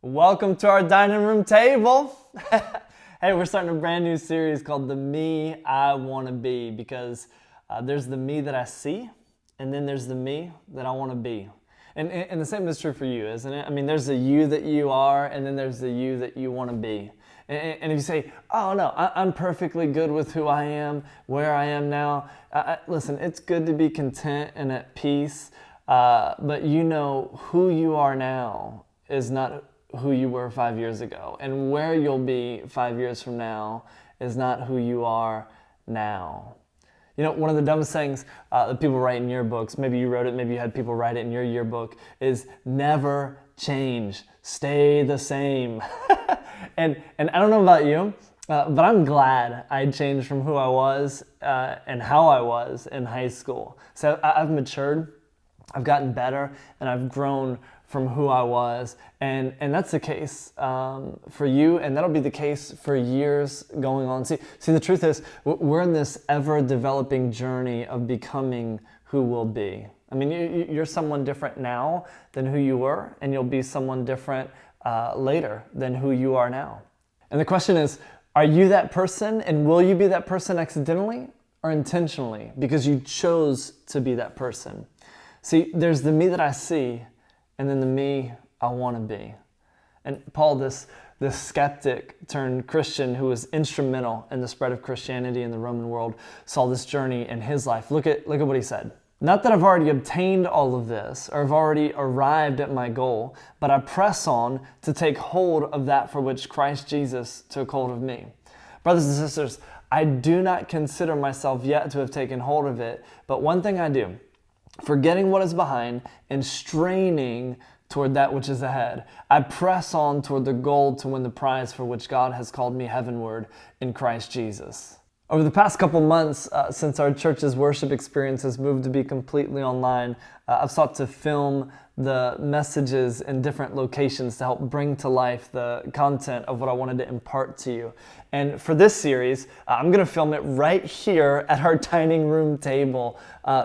Welcome to our dining room table. Hey, we're starting a brand new series called The Me I Want to Be, because there's the me that I see, and then there's the me that I want to be. And the same is true for you, isn't it? I mean, there's the you that you are, and then there's the you that you want to be. And if you say, oh no, I'm perfectly good with who I am, where I am now, listen, it's good to be content and at peace, but you know who you are now is not who you were 5 years ago, and where you'll be 5 years from now is not who you are now. You know, one of the dumbest things that people write in yearbooks, maybe you wrote it, maybe you had people write it in your yearbook, is never change, stay the same. and I don't know about you, but I'm glad I changed from who I was and how I was in high school. So I've matured, I've gotten better, and I've grown from who I was, and that's the case for you, and that'll be the case for years going on. See, the truth is, we're in this ever-developing journey of becoming who we'll be. I mean, you're someone different now than who you were, and you'll be someone different later than who you are now. And the question is, are you that person, and will you be that person accidentally or intentionally, because you chose to be that person? See, there's the me that I see, and then the me I want to be. And Paul, this skeptic turned Christian who was instrumental in the spread of Christianity in the Roman world, saw this journey in his life. Look at what he said. Not that I've already obtained all of this, or I've already arrived at my goal, but I press on to take hold of that for which Christ Jesus took hold of me. Brothers and sisters, I do not consider myself yet to have taken hold of it, but one thing I do, forgetting what is behind and straining toward that which is ahead, I press on toward the goal to win the prize for which God has called me heavenward in Christ Jesus. Over the past couple months, since our church's worship experience has moved to be completely online, I've sought to film the messages in different locations to help bring to life the content of what I wanted to impart to you. And for this series, I'm going to film it right here at our dining room table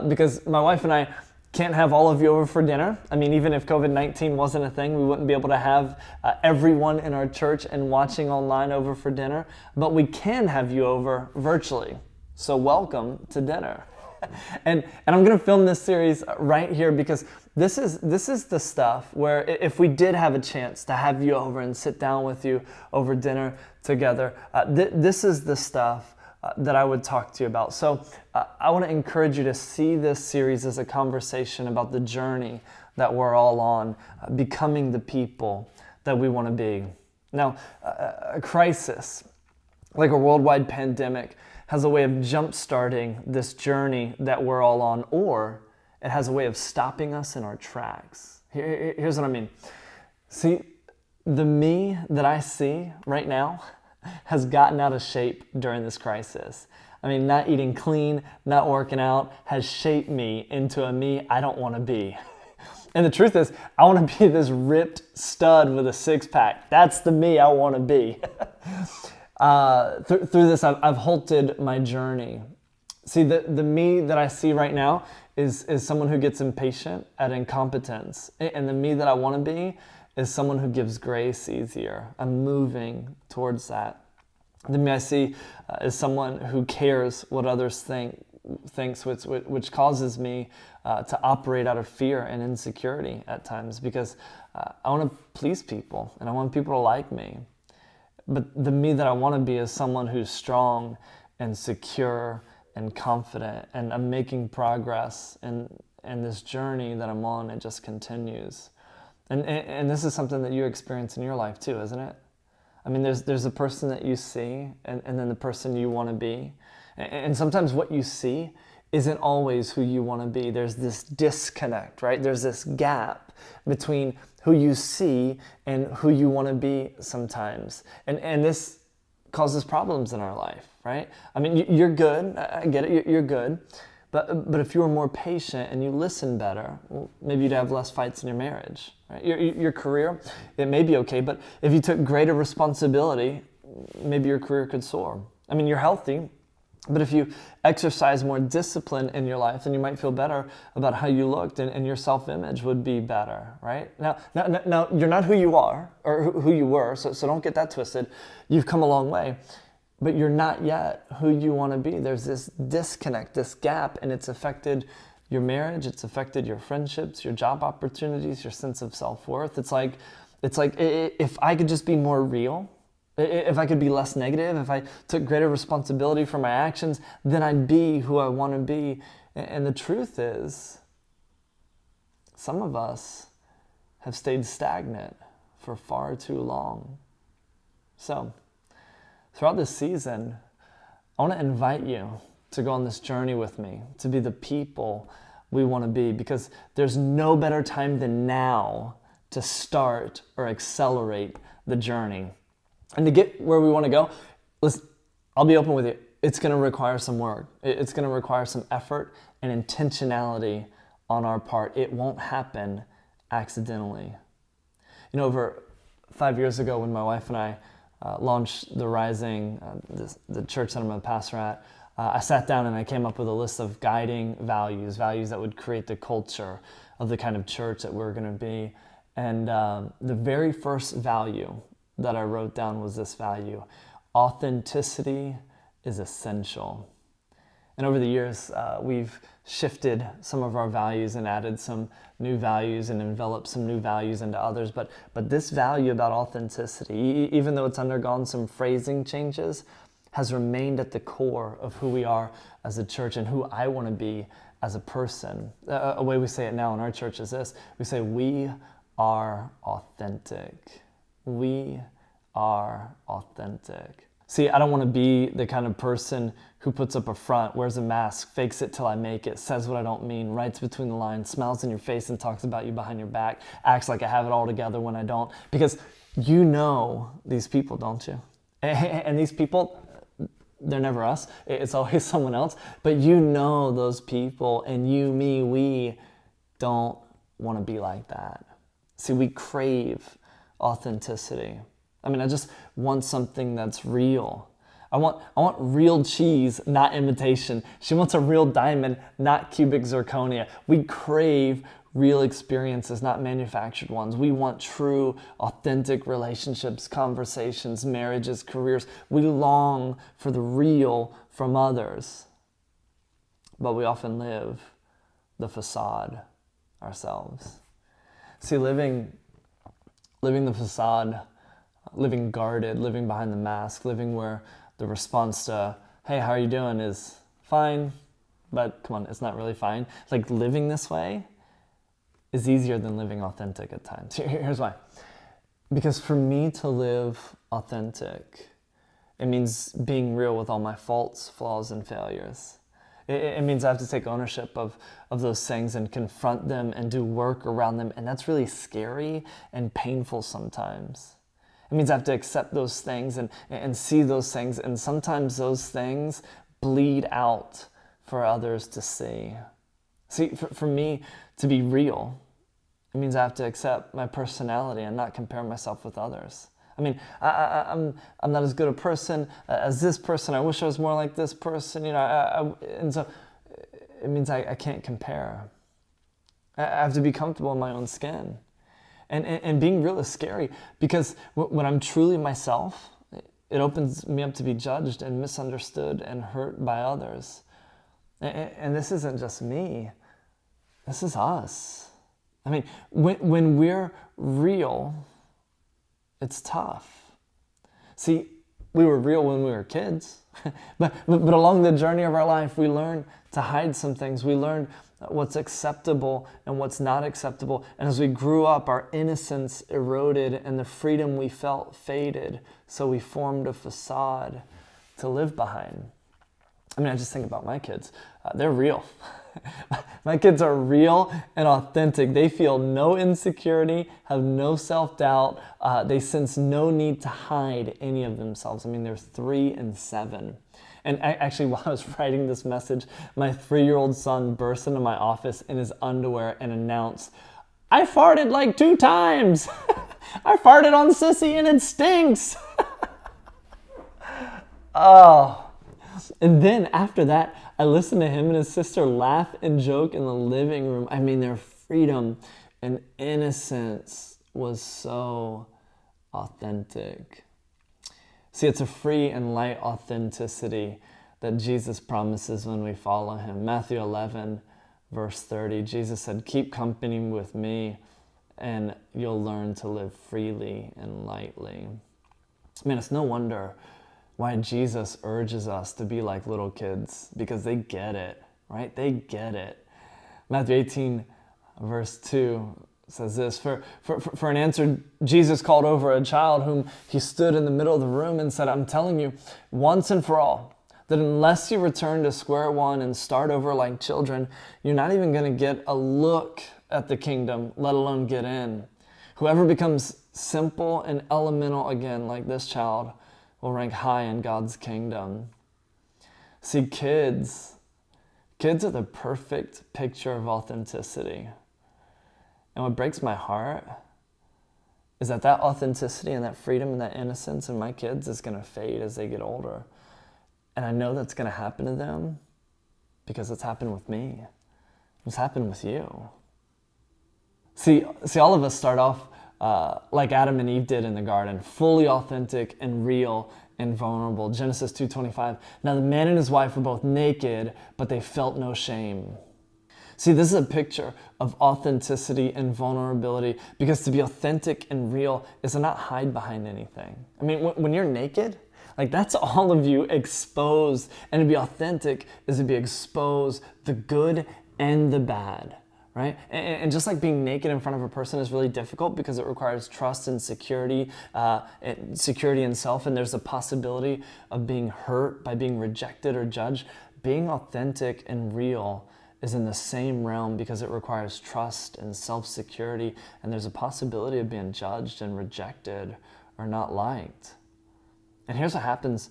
because my wife and I can't have all of you over for dinner. I mean, even if COVID-19 wasn't a thing, we wouldn't be able to have everyone in our church and watching online over for dinner, but we can have you over virtually. So welcome to dinner. And I'm going to film this series right here because this is the stuff where if we did have a chance to have you over and sit down with you over dinner together, this is the stuff that I would talk to you about. So I want to encourage you to see this series as a conversation about the journey that we're all on, becoming the people that we want to be. Now, a crisis, like a worldwide pandemic, has a way of jump-starting this journey that we're all on, or it has a way of stopping us in our tracks. Here's what I mean. See, the me that I see right now has gotten out of shape during this crisis. I mean, not eating clean, not working out, has shaped me into a me I don't want to be. And the truth is, I want to be this ripped stud with a six-pack. That's the me I want to be. Through this, I've halted my journey. See, the me that I see right now is someone who gets impatient at incompetence. And the me that I want to be is someone who gives grace easier. I'm moving towards that. The me I see is someone who cares what others thinks, which causes me to operate out of fear and insecurity at times, because I want to please people and I want people to like me. But the me that I want to be is someone who's strong and secure and confident, and I'm making progress, and this journey that I'm on, it just continues. And this is something that you experience in your life too, isn't it? I mean, there's a person that you see, and then the person you want to be. And sometimes what you see isn't always who you want to be. There's this disconnect, right? There's this gap between who you see and who you want to be sometimes. And this causes problems in our life, right? I mean, you're good. I get it. You're good. But if you were more patient and you listen better, well, maybe you'd have less fights in your marriage. Right? Your career, it may be okay, but if you took greater responsibility, maybe your career could soar. I mean, you're healthy, But if you exercise more discipline in your life, then you might feel better about how you looked, and your self-image would be better, right? Now, you're not who you are or who you were, so don't get that twisted. You've come a long way, but you're not yet who you want to be. There's this disconnect, this gap, and it's affected your marriage, it's affected your friendships, your job opportunities, your sense of self-worth. It's like if I could just be more real, if I could be less negative, if I took greater responsibility for my actions, then I'd be who I want to be. And the truth is, some of us have stayed stagnant for far too long. So, throughout this season, I want to invite you to go on this journey with me, to be the people we want to be, because there's no better time than now to start or accelerate the journey. And to get where we want to go, listen, I'll be open with you. It's going to require some work. It's going to require some effort and intentionality on our part. It won't happen accidentally. You know, over 5 years ago when my wife and I launched The Rising, the church that I'm a pastor at, I sat down and I came up with a list of guiding values that would create the culture of the kind of church that we're going to be. And the very first value that I wrote down was this value: authenticity is essential. And over the years, we've shifted some of our values and added some new values and enveloped some new values into others. But this value about authenticity, even though it's undergone some phrasing changes, has remained at the core of who we are as a church and who I want to be as a person. A way we say it now in our church is this: we say, we are authentic. We are authentic. See, I don't want to be the kind of person who puts up a front, wears a mask, fakes it till I make it, says what I don't mean, writes between the lines, smiles in your face and talks about you behind your back, acts like I have it all together when I don't. Because you know these people, don't you? And these people, they're never us. It's always someone else. But you know those people, and you, me, we don't want to be like that. See, we crave authenticity. I mean, I just want something that's real. I want real cheese, not imitation. She wants a real diamond, not cubic zirconia. We crave real experiences, not manufactured ones. We want true, authentic relationships, conversations, marriages, careers. We long for the real from others. But we often live the facade ourselves. See, living the facade, living guarded, living behind the mask, living where the response to, hey, how are you doing, is fine, but come on, it's not really fine. Like, living this way is easier than living authentic at times. Here's why. Because for me to live authentic, it means being real with all my faults, flaws, and failures. It means I have to take ownership of those things and confront them and do work around them. And that's really scary and painful sometimes. It means I have to accept those things and see those things. And sometimes those things bleed out for others to see. See, for me to be real, it means I have to accept my personality and not compare myself with others. I mean, I'm not as good a person as this person. I wish I was more like this person, and so it means I can't compare. I have to be comfortable in my own skin. And being real is scary, because when I'm truly myself, it opens me up to be judged and misunderstood and hurt by others. And this isn't just me. This is us. I mean, when we're real, it's tough. See, we were real when we were kids, but along the journey of our life, we learn to hide some things. We learn what's acceptable and what's not acceptable. And as we grew up, our innocence eroded and the freedom we felt faded. So we formed a facade to live behind. I mean, I just think about my kids. They're real. My kids are real and authentic. They feel no insecurity, have no self-doubt. They sense no need to hide any of themselves. I mean, they're 3 and 7. And actually, while I was writing this message, my 3-year-old son burst into my office in his underwear and announced, "I farted like 2 times. I farted on Sissy and it stinks." Oh, And then after that, I listened to him and his sister laugh and joke in the living room. I mean, their freedom and innocence was so authentic. See, it's a free and light authenticity that Jesus promises when we follow him. Matthew 11, verse 30, Jesus said, "Keep company with me and you'll learn to live freely and lightly." Man, it's no wonder why Jesus urges us to be like little kids, because they get it, right? They get it. Matthew 18, verse 2 says this, for an answer, Jesus called over a child whom he stood in the middle of the room and said, "I'm telling you once and for all that unless you return to square one and start over like children, you're not even going to get a look at the kingdom, let alone get in. Whoever becomes simple and elemental again like this child will rank high in God's kingdom." See, kids are the perfect picture of authenticity. And what breaks my heart is that authenticity and that freedom and that innocence in my kids is going to fade as they get older. And I know that's going to happen to them because it's happened with me. It's happened with you. See, all of us start off like Adam and Eve did in the garden, fully authentic and real and vulnerable. Genesis 2:25. Now the man and his wife were both naked, but they felt no shame. See, this is a picture of authenticity and vulnerability, because to be authentic and real is to not hide behind anything. I mean, when you're naked, like that's all of you exposed. And to be authentic is to be exposed the good and the bad, right? And just like being naked in front of a person is really difficult because it requires trust and security in self, and there's a possibility of being hurt by being rejected or judged. Being authentic and real is in the same realm because it requires trust and self-security, and there's a possibility of being judged and rejected or not liked. And here's what happens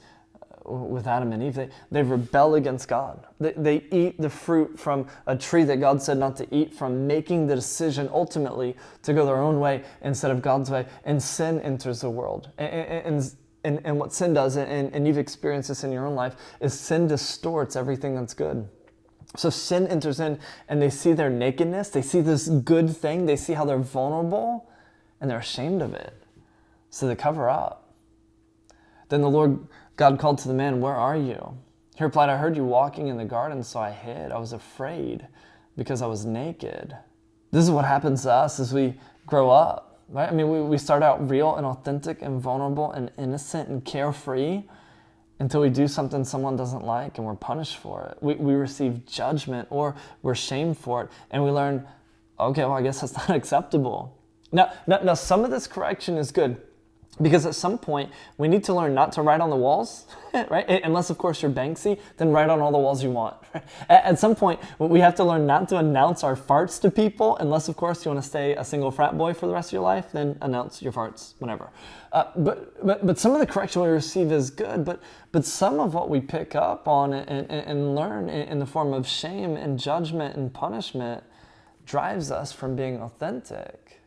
with Adam and Eve. They rebel against God. They eat the fruit from a tree that God said not to eat from, making the decision ultimately to go their own way instead of God's way, and sin enters the world. And what sin does, and you've experienced this in your own life, is sin distorts everything that's good. So sin enters in, and they see their nakedness, they see this good thing, they see how they're vulnerable, and they're ashamed of it. So they cover up. Then the Lord God called to the man, "Where are you?" He replied, "I heard you walking in the garden, so I hid. I was afraid because I was naked." This is what happens to us as we grow up, right? I mean, we start out real and authentic and vulnerable and innocent and carefree, until we do something someone doesn't like and we're punished for it. We receive judgment or we're shamed for it, and we learn, okay, well, I guess that's not acceptable. Now, some of this correction is good, because at some point we need to learn not to write on the walls, right? Unless, of course, you're Banksy, then write on all the walls you want. At some point, we have to learn not to announce our farts to people, unless, of course, you want to stay a single frat boy for the rest of your life, then announce your farts whenever. But some of the correction we receive is good, but some of what we pick up on and learn in the form of shame and judgment and punishment drives us from being authentic.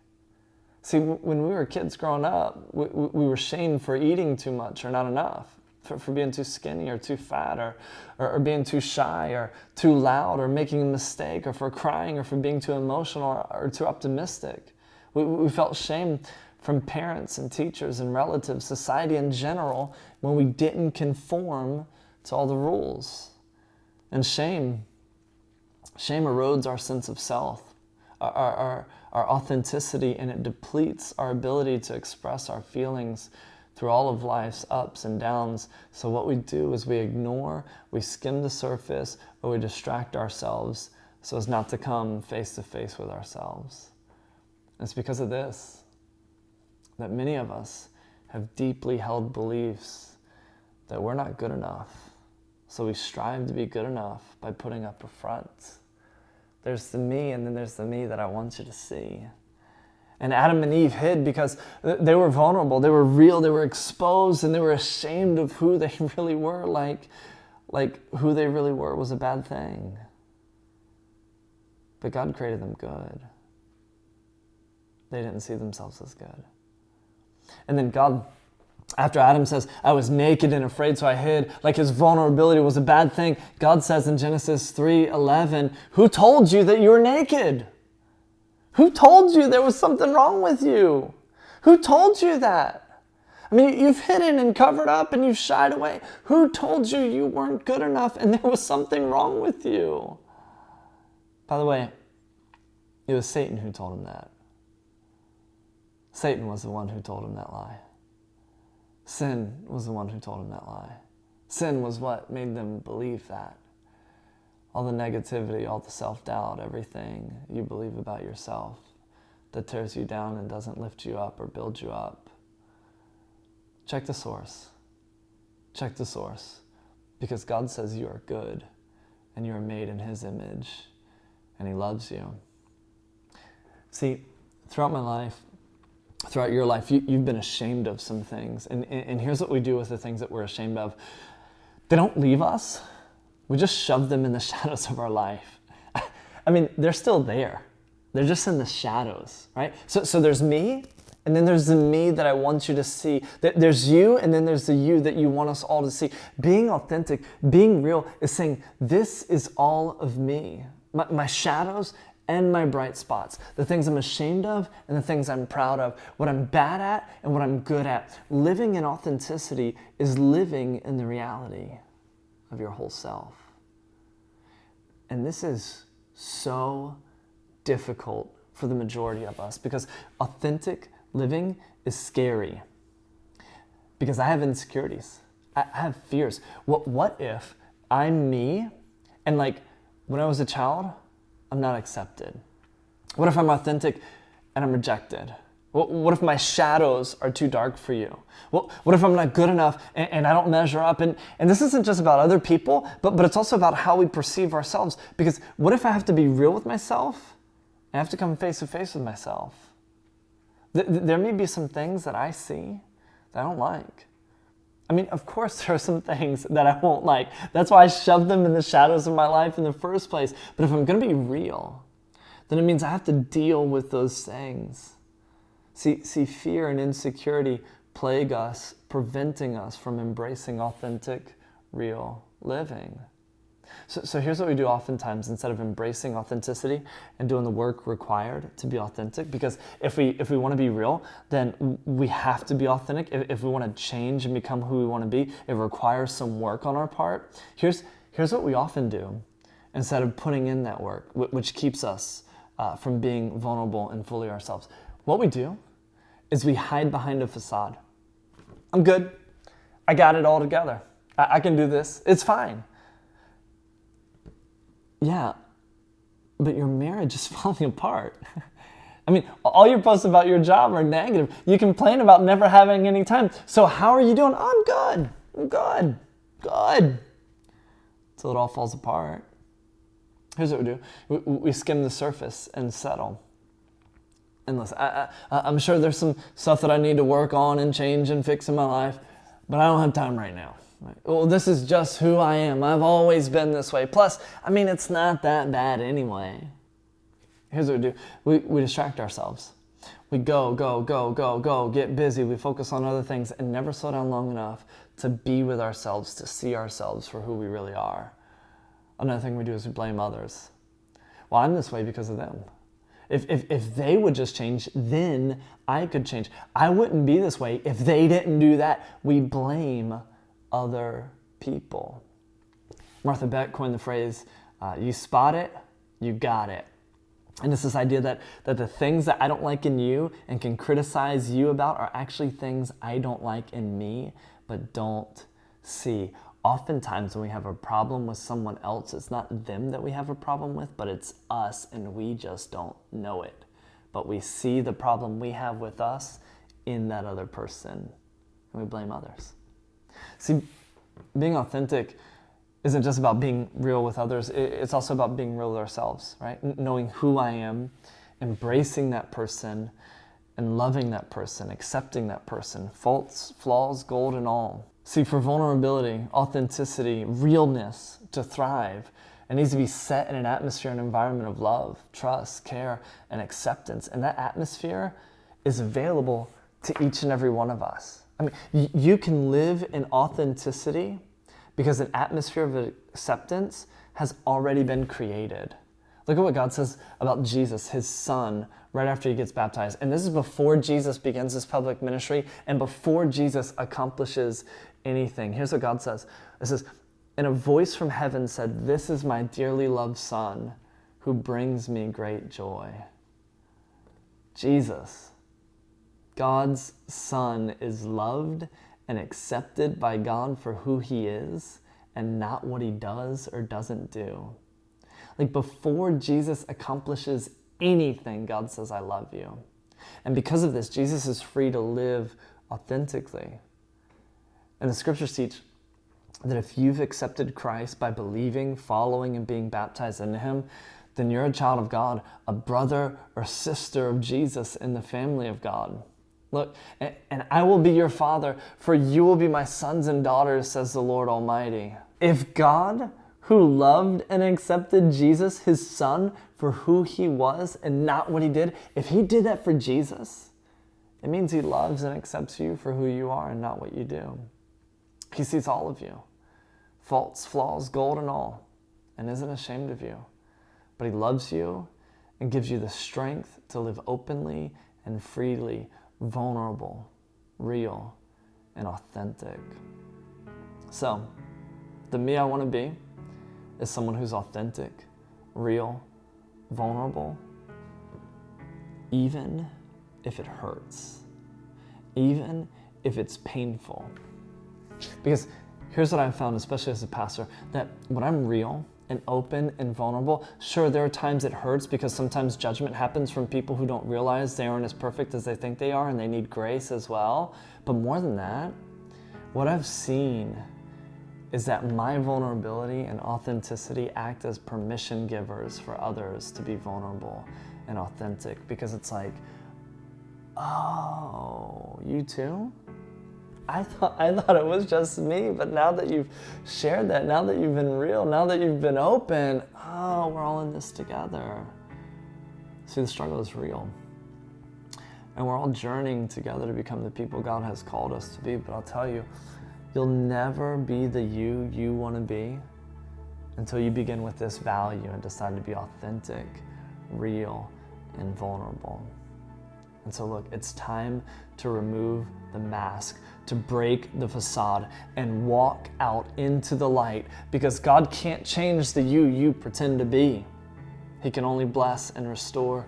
See, when we were kids growing up, we were shamed for eating too much or not enough, for being too skinny or too fat, or being too shy or too loud, or making a mistake, or for crying, or for being too emotional or too optimistic. We felt shame from parents and teachers and relatives, society in general, when we didn't conform to all the rules. And shame erodes our sense of self, our authenticity, and it depletes our ability to express our feelings through all of life's ups and downs. So what we do is we ignore, we skim the surface, or we distract ourselves so as not to come face to face with ourselves. And it's because of this that many of us have deeply held beliefs that we're not good enough. So we strive to be good enough by putting up a front. There's the me, and then there's the me that I want you to see. And Adam and Eve hid because they were vulnerable, they were real, they were exposed, and they were ashamed of who they really were. Like who they really were was a bad thing. But God created them good. They didn't see themselves as good. And then God After Adam says, I was naked and afraid, so I hid, like his vulnerability was a bad thing, God says in Genesis 3:11, who told you that you were naked? Who told you there was something wrong with you? Who told you that? I mean, you've hidden and covered up and you've shied away. Who told you you weren't good enough and there was something wrong with you? By the way, it was Satan who told him that. Satan was the one who told him that lie. Sin was the one who told him that lie. Sin was what made them believe that. All the negativity, all the self-doubt, everything you believe about yourself that tears you down and doesn't lift you up or build you up. Check the source. Check the source. Because God says you are good and you are made in His image and He loves you. See, throughout my life, throughout your life, you've been ashamed of some things. And here's what we do with the things that we're ashamed of. They don't leave us. We just shove them in the shadows of our life. I mean, they're still there. They're just in the shadows, right? So there's me, and then there's the me that I want you to see. There's you, and then there's the you that you want us all to see. Being authentic, being real is saying, this is all of me. My shadows and my bright spots, the things I'm ashamed of and the things I'm proud of, what I'm bad at and what I'm good at. Living in authenticity is living in the reality of your whole self. And this is so difficult for the majority of us because authentic living is scary. Because I have insecurities. I have fears. What if I'm me and like when I was a child, I'm not accepted? What if I'm authentic and I'm rejected? What if my shadows are too dark for you? What if I'm not good enough and I don't measure up? And this isn't just about other people, but it's also about how we perceive ourselves. Because what if I have to be real with myself? I have to come face to face with myself. There may be some things that I see that I don't like. I mean, of course there are some things that I won't like. That's why I shoved them in the shadows of my life in the first place. But if I'm going to be real, then it means I have to deal with those things. See, fear and insecurity plague us, preventing us from embracing authentic, real living. So here's what we do oftentimes instead of embracing authenticity and doing the work required to be authentic. Because if we want to be real, then we have to be authentic. If we want to change and become who we want to be, it requires some work on our part. Here's what we often do instead of putting in that work, which keeps us from being vulnerable and fully ourselves. What we do is we hide behind a facade. I'm good. I got it all together. I can do this. It's fine. Yeah, but your marriage is falling apart. I mean, all your posts about your job are negative. You complain about never having any time. So how are you doing? Oh, I'm good. Till it all falls apart. Here's what we do. We skim the surface and settle. And listen, I'm sure there's some stuff that I need to work on and change and fix in my life, but I don't have time right now. Well, this is just who I am. I've always been this way. Plus, I mean, it's not that bad anyway. Here's what we do. We distract ourselves. We go, get busy. We focus on other things and never slow down long enough to be with ourselves, to see ourselves for who we really are. Another thing we do is we blame others. Well, I'm this way because of them. If they would just change, then I could change. I wouldn't be this way if they didn't do that. We blame other people. Martha Beck coined the phrase, you spot it, you got it. And it's this idea that the things that I don't like in you and can criticize you about are actually things I don't like in me, but don't see. Oftentimes when we have a problem with someone else, it's not them that we have a problem with, but it's us, and we just don't know it. But we see the problem we have with us in that other person, and we blame others. See, being authentic isn't just about being real with others. It's also about being real with ourselves, right? Knowing who I am, embracing that person, and loving that person, accepting that person, faults, flaws, gold, and all. See, for vulnerability, authenticity, realness to thrive, it needs to be set in an atmosphere and environment of love, trust, care, and acceptance. And that atmosphere is available to each and every one of us. I mean, you can live in authenticity because an atmosphere of acceptance has already been created. Look at what God says about Jesus, his son, right after he gets baptized. And this is before Jesus begins his public ministry and before Jesus accomplishes anything. Here's what God says. It says, and a voice from heaven said, "This is my dearly loved son who brings me great joy." Jesus, God's son, is loved and accepted by God for who he is and not what he does or doesn't do. Like before Jesus accomplishes anything, God says, "I love you." And because of this, Jesus is free to live authentically. And the scriptures teach that if you've accepted Christ by believing, following, and being baptized into him, then you're a child of God, a brother or sister of Jesus in the family of God. Look, and I will be your father, for you will be my sons and daughters, says the Lord Almighty. If God, who loved and accepted Jesus, his son, for who he was and not what he did, if he did that for Jesus, it means he loves and accepts you for who you are and not what you do. He sees all of you, faults, flaws, gold, and all, and isn't ashamed of you. But he loves you and gives you the strength to live openly and freely, vulnerable, real, and authentic. So, the me I want to be is someone who's authentic, real, vulnerable, even if it hurts, even if it's painful. Because here's what I've found, especially as a pastor, that when I'm real and open and vulnerable, sure, there are times it hurts because sometimes judgment happens from people who don't realize they aren't as perfect as they think they are and they need grace as well. But more than that, what I've seen is that my vulnerability and authenticity act as permission givers for others to be vulnerable and authentic, because it's like, oh, you too? I thought it was just me, but now that you've shared that, now that you've been real, now that you've been open, oh, we're all in this together. See, the struggle is real. And we're all journeying together to become the people God has called us to be. But I'll tell you, you'll never be the you want to be until you begin with this value and decide to be authentic, real, and vulnerable. And so look, it's time to remove the mask, to break the facade and walk out into the light, because God can't change the you pretend to be. He can only bless and restore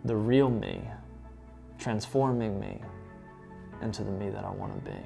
the real me, transforming me into the me that I want to be.